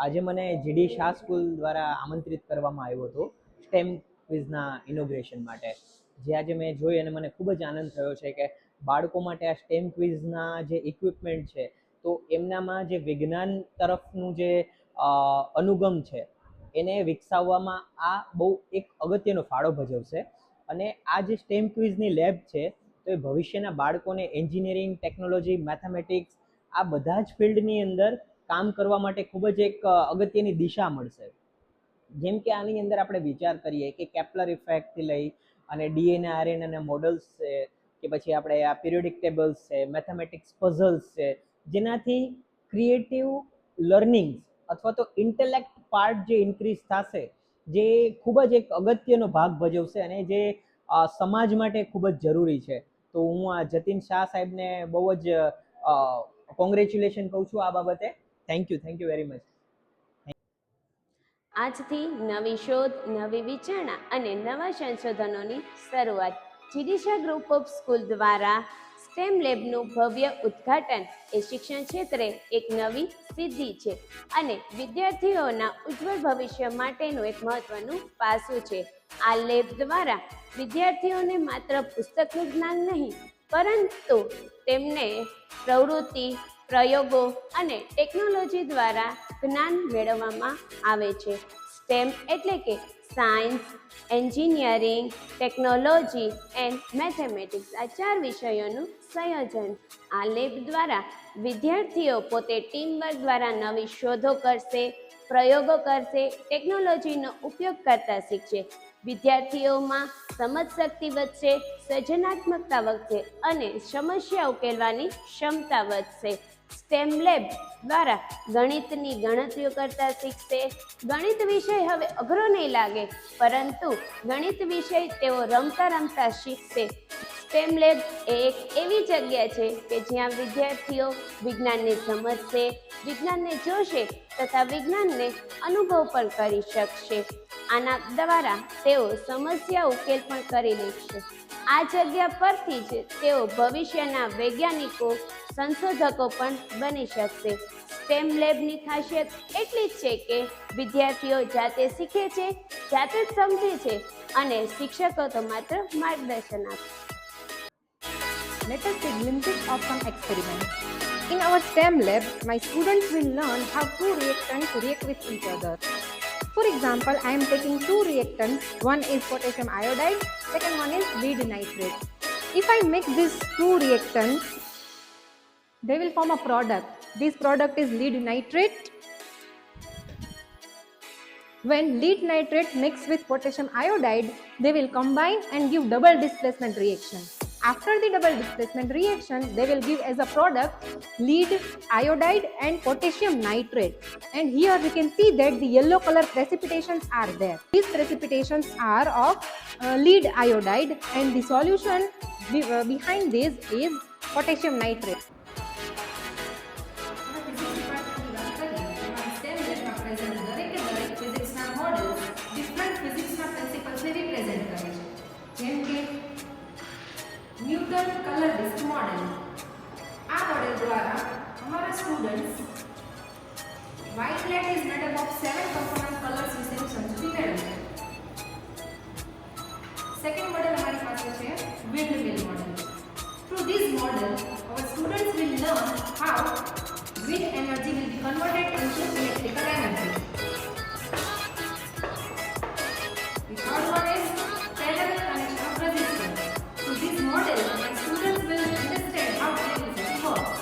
આજે મને GD Shah school દ્વારા આમંત્રિત કરવામાં આવ્યો હતો સ્ટેમ ક્વિઝના ઇનોગ્રેશન માટે, જે આજે મેં જોઈ અને મને ખૂબ જ આનંદ થયો છે કે બાળકો માટે આ સ્ટેમ ક્વિઝના જે ઇક્વિપમેન્ટ છે તો એમનામાં જે વિજ્ઞાન તરફનું જે અનુગમ છે એને વિકસાવવામાં આ બહુ એક અગત્યનો ફાળો ભજવશે. અને આ જે સ્ટેમ ક્વિઝની લેબ છે તો એ ભવિષ્યના બાળકોને એન્જિનિયરિંગ, ટેકનોલોજી, મેથેમેટિક્સ આ બધા જ ફિલ્ડની અંદર કામ કરવા માટે ખૂબ જ એક અગત્યની દિશા મળશે. જેમ કે આની અંદર આપણે વિચાર કરીએ કે કેપ્લર ઇફેક્ટથી લઈ અને ડીએનએ આરએનએ મોડલ્સ છે કે પછી આપણે આ પિરિયોડિક ટેબલ્સ છે, મેથેમેટિક્સ પઝલ્સ છે, જેનાથી ક્રિએટિવ લર્નિંગ અથવા તો ઇન્ટેલેક્ટ પાર્ટ જે ઇન્ક્રીઝ થશે, જે ખૂબ જ એક અગત્યનો ભાગ ભજવશે અને જે સમાજ માટે ખૂબ જ જરૂરી છે. તો હું આ જતીન શાહ સાહેબને બહુ જ કોંગ્રેચ્યુલેશન કહું છું આ બાબતે. Thank you very much. આજથી નવી શોધ, નવી વિચારણા અને નવા સંશોધનોની શરૂઆત. GD Shah group of school દ્વારા સ્ટેમ લેબનું ભવ્ય ઉદ્ઘાટન એ શિક્ષણ ક્ષેત્રે એક નવી સિદ્ધિ છે અને વિદ્યાર્થીઓના ઉજ્જવળ ભવિષ્ય માટેનું એક મહત્વનું પાસું છે. આ લેબ દ્વારા વિદ્યાર્થીઓને માત્ર પુસ્તકનું જ્ઞાન નહીં, પરંતુ તેમને પ્રવૃત્તિ, પ્રયોગો અને ટેકનોલોજી દ્વારા જ્ઞાન મેળવવામાં આવે છે. સ્ટેમ એટલે કે science, engineering, technology and mathematics, આ 4 વિષયોનું સંયોજન. આ લેબ દ્વારા વિદ્યાર્થીઓ પોતે ટીમવર્ક દ્વારા નવી શોધો કરશે, પ્રયોગો કરશે, ટેકનોલોજીનો ઉપયોગ કરતા શીખશે. વિદ્યાર્થીઓમાં સમજશક્તિ વધશે, સર્જનાત્મકતા વધશે અને સમસ્યા ઉકેલવાની ક્ષમતા વધશે. સ્ટેમ લેબ દ્વારા ગણિતની ગણતરીઓ કરતા શીખશે. ગણિત વિષય હવે અઘરો નહીં લાગે, પરંતુ ગણિત વિષય તેઓ રમતા રમતા શીખશે. સ્ટેમ લેબ એ એક એવી જગ્યા છે કે જ્યાં વિદ્યાર્થીઓ વિજ્ઞાનને સમજશે, વિજ્ઞાનને જોશે તથા વિજ્ઞાનને અનુભવ પણ કરી શકશે. આના દ્વારા તેઓ સમસ્યા ઉકેલ પણ કરી લેશે. આ જગ્યા પરથી જ તેઓ ભવિષ્યના વૈજ્ઞાનિકો, સંશોધકો પણ બની શકશે. સ્ટેમ લેબની ખાસિયત એટલી જ છે કે વિદ્યાર્થીઓ જાતે શીખે છે, જાતે જ સમજે છે અને શિક્ષકો તો માત્ર માર્ગદર્શન આપે. Let us take glimpses of some experiments. In our STEM lab, my students will learn how two reactants react with each other. For example, I am taking 2 reactants. One is potassium iodide, second one is lead nitrate. If I mix these 2 reactants, they will form a product. This product is lead nitrate. When lead nitrate mixed with potassium iodide, they will combine and give double displacement reaction. After the double displacement reaction, they will give as a product lead iodide and potassium nitrate. And here we can see that the yellow color precipitations are there. These precipitations are of lead iodide and the solution behind this is potassium nitrate. Newton colour disc model. આ model દ્વારા અમારા students white light is made up of 7 component colours વિશેની સમજૂતી મેળવશે. Second model અમારી પાસે છે windmill model. Through this model our students will learn how wind energy will be converted into electrical energy. The third one is parallel connection of resistors. Through this model, my students will understand how electricity works.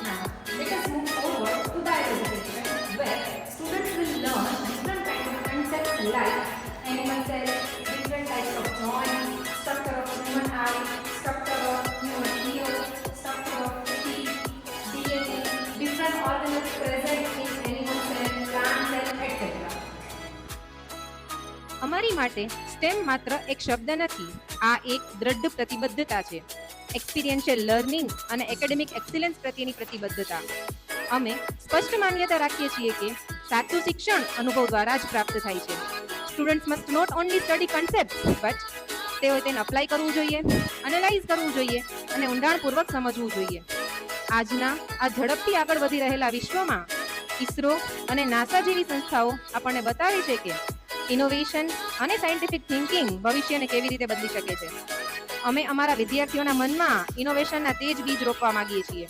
Now, let us move forward to the education, where students will learn different kinds of concepts like animal cells, different types of joints, structure of human eye, structure of human ear, structure of teeth, DNA, different organelles present in animal cell, plant cell, etc. અમારી માટે stem માત્ર એક શબ્દ નથી, આ એક દ્રઢ પ્રતિબદ્ધતા છે. એક્સપિરિયન્શિયલ લર્નિંગ અને એકેડેમિક એક્સિલન્સ પ્રત્યેની પ્રતિબદ્ધતા. અમે સ્પષ્ટ માન્યતા રાખીએ છીએ કે સાચું શિક્ષણ અનુભવ દ્વારા જ પ્રાપ્ત થાય છે. Students must not only study concept but તેઓએ તેને અપ્લાય કરવું જોઈએ, એનાલાઇઝ કરવું જોઈએ અને ઊંડાણપૂર્વક સમજવું જોઈએ. આજના આ ઝડપથી આગળ વધી રહેલા વિશ્વમાં ઇસરો અને નાસા જેવી સંસ્થાઓ આપણને બતાવે છે કે ઇનોવેશન અને સાયન્ટિફિક થિંકિંગ ભવિષ્યને કેવી રીતે બદલી શકે છે. અમે અમારા વિદ્યાર્થીઓના મનમાં ઇનોવેશનના તેજ બીજ રોપવા માંગીએ છીએ.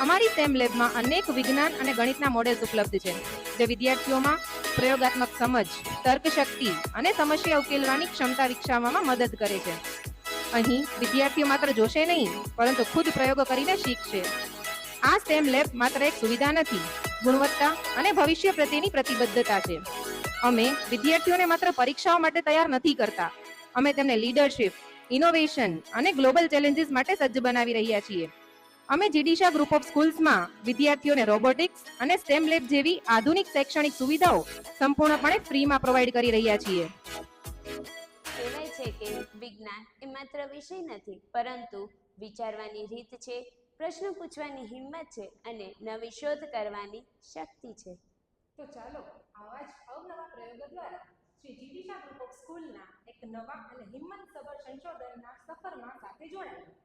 અમારી STEM લેબમાં અનેક વિજ્ઞાન અને ગણિતના મોડેલ્સ ઉપલબ્ધ છે, જે વિદ્યાર્થીઓમાં પ્રયોગાત્મક સમજ, તર્કશક્તિ અને સમસ્યા ઉકેલવાની ક્ષમતા વિકસાવવામાં મદદ કરે છે. અહીં વિદ્યાર્થીઓ માત્ર જોશે નહીં, પરંતુ ખુદ પ્રયોગો કરીને શીખશે. આ STEM લેબ માત્ર એક સુવિધા નથી, ગુણવત્તા અને ભવિષ્ય પ્રત્યેની પ્રતિબદ્ધતા છે. અમે વિદ્યાર્થીઓને માત્ર પરીક્ષાઓ માટે તૈયાર નથી કરતા, અમે તેમને લીડરશિપ, ઇનોવેશન અને ગ્લોબલ ચેલેન્જીસ માટે સજ્જ બનાવી રહ્યા છીએ. અમે જીડીશા ગ્રુપ ઓફ સ્કૂલ્સમાં વિદ્યાર્થીઓને રોબોટિક્સ અને STEM લેબ જેવી આધુનિક શૈક્ષણિક સુવિધાઓ સંપૂર્ણપણે ફ્રીમાં પ્રોવાઈડ કરી રહ્યા છીએ. કહેવાય છે કે વિજ્ઞાન એ માત્ર વિષય નથી, પરંતુ વિચારવાની રીત છે, પ્રશ્ન પૂછવાની હિંમત છે અને નવી શોધ કરવાની શક્તિ છે. તો ચાલો આવા જ અવનવા પ્રયોગો દ્વારા શ્રી જીડીશા ગ્રુપ ઓફ સ્કૂલના એક નવા અને હિંમતસભર સંશોધનના સફરમાં સાથે જોડાઈએ.